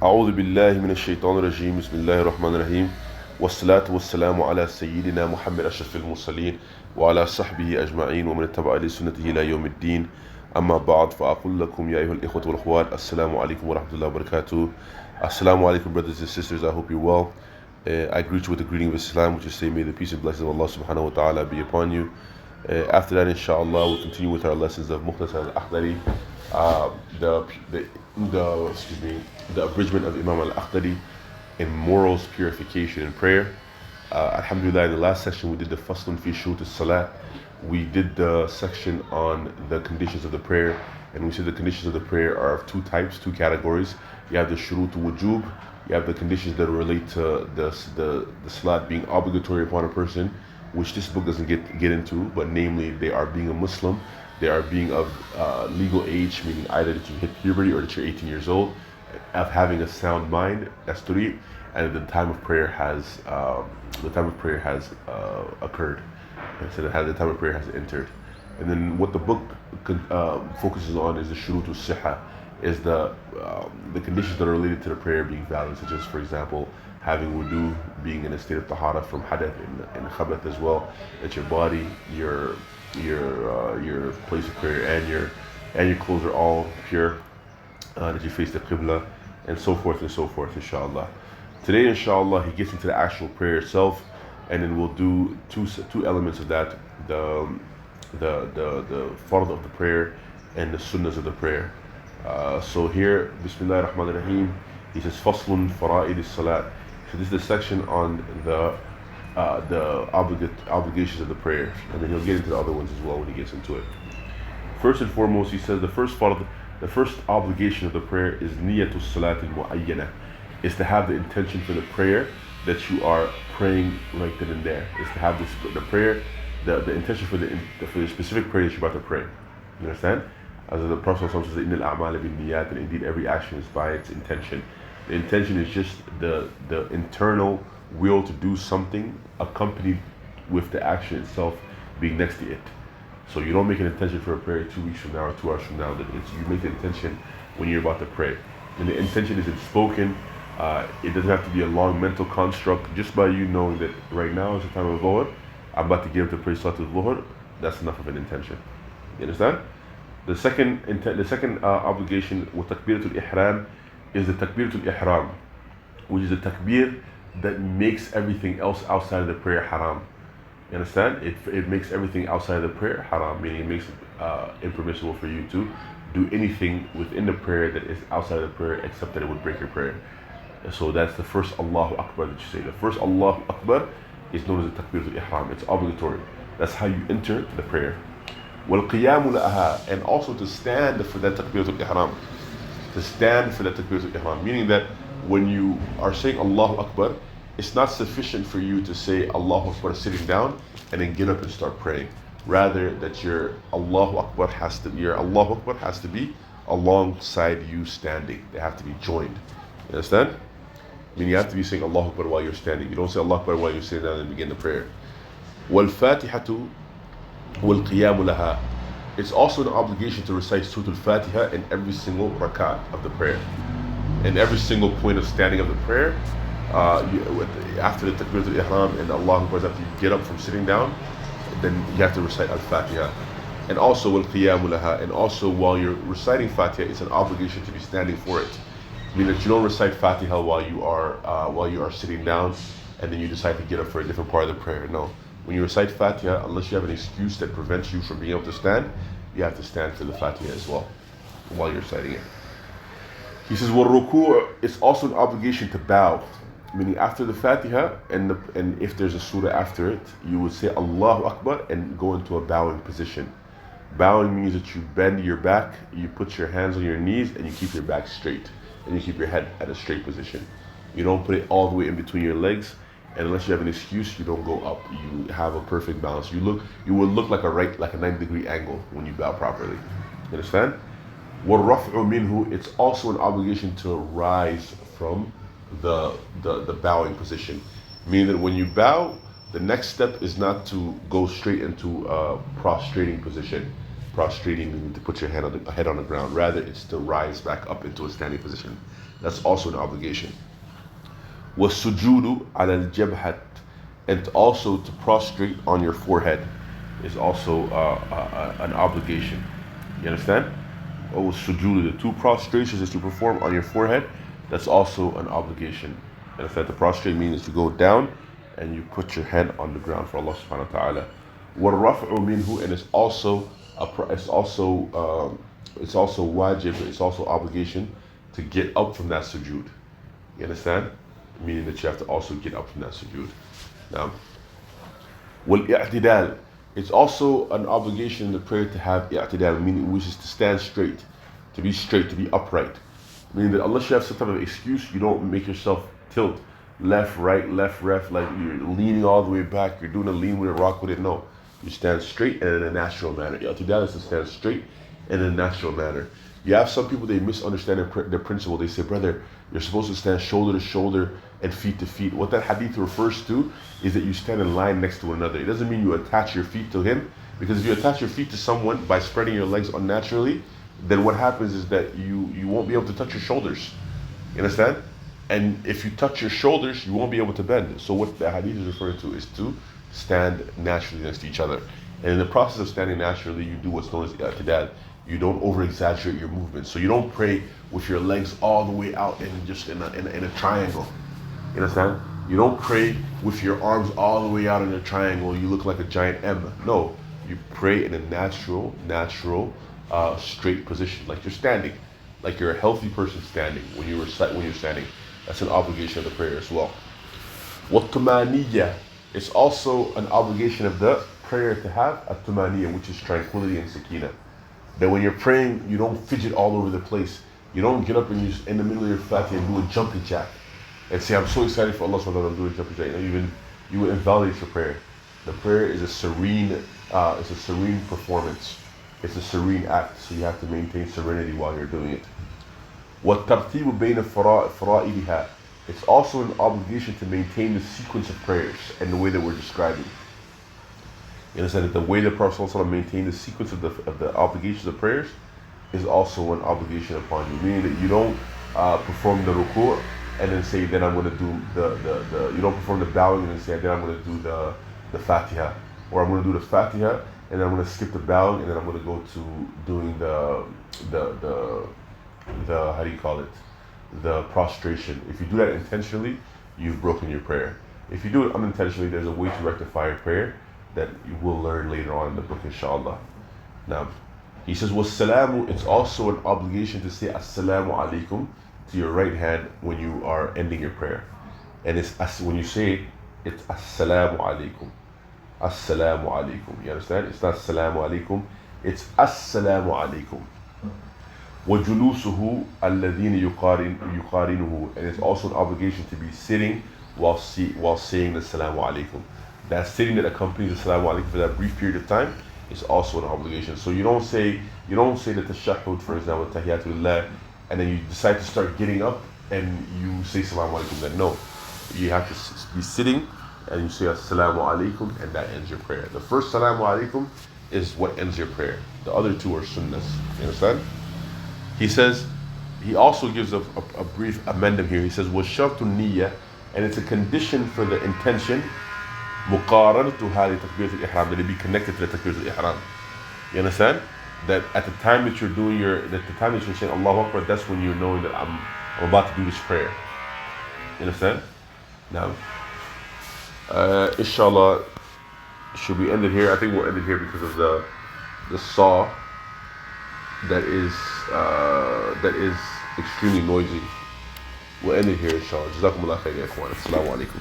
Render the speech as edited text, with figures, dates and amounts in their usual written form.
أعوذ بالله من الشيطان الرجيم بسم الله الرحمن الرحيم والصلاة والسلام على سيدنا محمد أشرف المرسلين وعلى صحبه أجمعين ومن اتبع لسنته إلى يوم الدين أما بعد فأقول لكم يا أيها الإخوة والأخوات السلام عليكم ورحمة الله وبركاته. Assalamu alaikum, brothers and sisters. I hope you're well. I greet you with the greeting of Islam, which is say, may the peace and blessings of Allah subhanahu wa ta'ala be upon you. After that, inshallah, we'll continue with our lessons of Mukhtasar al-Akhdari, the abridgement of Imam al-Akhdari in morals, purification, and prayer. Alhamdulillah, in the last section we did the Faslun fi Shurut al-Salat. We did the section on the conditions of the prayer, and we said the conditions of the prayer are of two types, two categories. You have the Shurut wujub, you have the conditions that relate to the Salat being obligatory upon a person, which this book doesn't get into, but namely they are being a Muslim, they are being of legal age, meaning either that you hit puberty or that you're 18 years old, of having a sound mind, that's 3, and the time of prayer has occurred. So the time of prayer has entered. And then what the book focuses on is the shurut al-siha, is the conditions that are related to the prayer being valid, such as, for example, having wudu, being in a state of tahara from hadath and khabath as well, that your body, your place of prayer and your clothes are all pure, that you face the qibla, and so forth, inshallah. Today, inshallah, he gets into the actual prayer itself, and then we'll do two elements of that, the fard of the prayer and the sunnahs of the prayer. So here, Bismillah ar-Rahman ar-Rahim, he says, Faslun fara'id as-salat. So this is the section on the obligations of the prayer, and then he'll get into the other ones as well when he gets into it. First and foremost, he says the first obligation of the prayer is niyatus salat al-mu'ayyana, is to have the intention for the prayer that you are praying right then and there. Is to have the prayer, the intention for the specific prayer that you're about to pray. You understand? As the Prophet says, "Innal a'mala binniyat," and indeed every action is by its intention. The intention is just the internal will to do something accompanied with the action itself being next to it. So you don't make an intention for a prayer 2 weeks from now or 2 hours from now. You make the intention when you're about to pray. And the intention isn't spoken. It doesn't have to be a long mental construct. Just by you knowing that right now is the time of Dhuhr, I'm about to give the prayer Salat al-Dhuhr, that's enough of an intention. You understand? The second obligation with Takbiratul Ihram is the Takbiratul Ihram, which is a takbir that makes everything else outside of the prayer haram. You understand? It makes everything outside of the prayer haram, meaning it makes it impermissible for you to do anything within the prayer that is outside of the prayer except that it would break your prayer. So that's the first Allahu Akbar that you say. The first Allahu Akbar is known as the Takbiratul Ihram. It's obligatory. That's how you enter the prayer. وَالْقِيَامُ لَأَهَا, and also to stand for that Takbiratul Ihram. To stand for that Takbiratul Ihram. Meaning that when you are saying Allahu Akbar, it's not sufficient for you to say Allahu Akbar sitting down and then get up and start praying. Rather, that your Allahu Akbar has to be alongside you standing. They have to be joined. You understand? I mean, you have to be saying Allahu Akbar while you're standing. You don't say Allahu Akbar while you're sitting down and begin the prayer. وَالْفَاتِحَةُ وَالْقِيَامُ لَهَا. It's also an obligation to recite Surah Al-Fatiha in every single rak'ah of the prayer. In every single point of standing of the prayer, after the Takbiratul Ihram and Allahu Akbar, after you get up from sitting down, then you have to recite Al-Fatiha. And also وَالْقِيَامُ لَهَا. And also while you're reciting Fatiha, it's an obligation to be standing for it. Meaning that you don't recite Fatiha while you are sitting down and then you decide to get up for a different part of the prayer. No. When you recite Fatiha, unless you have an excuse that prevents you from being able to stand, you have to stand for the Fatiha as well while you're reciting it. He says, وَالرُّكُوعُ, it's also an obligation to bow. Meaning after the Fatiha, and if there's a surah after it, you would say Allahu Akbar and go into a bowing position. Bowing means that you bend your back, you put your hands on your knees, and you keep your back straight. And you keep your head at a straight position. You don't put it all the way in between your legs, and unless you have an excuse, you don't go up. You have a perfect balance. You will look like a 90-degree angle when you bow properly. You understand? وَالرَّفْعُ مِنْهُ, it's also an obligation to rise from the bowing position. Meaning that when you bow, the next step is not to go straight into a prostrating position. Prostrating meaning to put your head on the ground. Rather, it's to rise back up into a standing position. That's also an obligation. وَالسُّجُودُ عَلَى الْجَبْهَةِ, and also to prostrate on your forehead is also an obligation. You understand? وَالسُّجُودُ, the two prostrations that you perform on your forehead, that's also an obligation. And if to prostrate means to go down and you put your head on the ground for Allah subhanahu wa ta'ala. وَالرَّفْعُ مِنْهُ, and it's also wajib, it's also obligation to get up from that sujood. You understand? Meaning that you have to also get up from that sujood. Now, وَالْإِعْتِدَالِ, it's also an obligation in the prayer to have i'tidal, meaning which is to stand straight, to be straight, to be upright. Meaning that unless you have some type of excuse, you don't make yourself tilt left, right, like you're leaning all the way back, you're doing a lean with it, rock with it. No, you stand straight and in a natural manner. I'tidal is to stand straight and in a natural manner. You have some people, they misunderstand their principle. They say, brother, you're supposed to stand shoulder to shoulder and feet to feet. What that hadith refers to is that you stand in line next to one another. It doesn't mean you attach your feet to him, because if you attach your feet to someone by spreading your legs unnaturally, then what happens is that you won't be able to touch your shoulders. You understand? And if you touch your shoulders, you won't be able to bend. So what the hadith is referring to is to stand naturally next to each other. And in the process of standing naturally, you do what's known as i'tidal. You don't over-exaggerate your movement. So you don't pray with your legs all the way out and just in a triangle. You understand? You don't pray with your arms all the way out in a triangle. You look like a giant M. No, you pray in a natural, straight position, like you're standing, like you're a healthy person standing when you're standing. That's an obligation of the prayer as well. وَالطُّمَانِيَّةِ, it's also an obligation of the prayer to have a tumaniyya, which is tranquility and sakina. That when you're praying, you don't fidget all over the place. You don't get up and you in the middle of your Fatiha and do a jumping jack and say, I'm so excited for Allah subhanahu wa ta'ala, I'm doing a jumping jack. You will invalidate your prayer. The prayer is a serene performance. It's a serene act, so you have to maintain serenity while you're doing it. وَالتَّرْتِيبُ بَيْنَ فَرَائِدِهَا, it's also an obligation to maintain the sequence of prayers and the way that we're describing. You understand that the way the Prophet ﷺ maintained the sequence of the obligations of prayers is also an obligation upon you. Meaning that you don't perform the ruku' and then say, then I'm going to do you don't perform the bowing and then say, then I'm going to do the Fatiha. Or I'm going to do the Fatiha and then I'm going to skip the bowing and then I'm going to go to doing the how do you call it? The prostration. If you do that intentionally, you've broken your prayer. If you do it unintentionally, there's a way to rectify your prayer that you will learn later on in the book, inshallah. Now, he says, وَالسَّلَامُ, it's also an obligation to say assalamu alaikum to your right hand when you are ending your prayer. And it's when you say it, it's assalamu alaikum. Assalamu alaikum. You understand? It's not assalamu alaikum, it's assalamu alaikum. وَجُلُوسُهُ الَّذِينَ يُقَارِنُهُ, and it's also an obligation to be sitting while saying the assalamu alaikum. That sitting that accompanies the assalamu alaikum for that brief period of time is also an obligation. So you don't say the tashahhud, for example, tahiyatullah, and then you decide to start getting up and you say assalamu alaikum. Then no, you have to be sitting and you say assalamu alaikum, and that ends your prayer. The first assalamu alaikum is what ends your prayer. The other two are sunnahs. You understand? He says, he also gives a brief amendment here. He says, وَالشَّرْطُ النِّيَّةِ, and it's a condition for the intention, مُقَارَنَتُهَا لِتَكْبِيرَةِ الْإِحْرَامِ, that it be connected to the takbiratul ihram. You understand? That at the time that you're doing saying Allahu Akbar, that's when you're knowing that I'm about to do this prayer. You understand? Now, inshallah, should we end it here? I think we'll end it here because of the saw that is extremely noisy. We'll end it here, inshallah. Jazakumullah khair, ya ikhwan. Assalamu alaikum.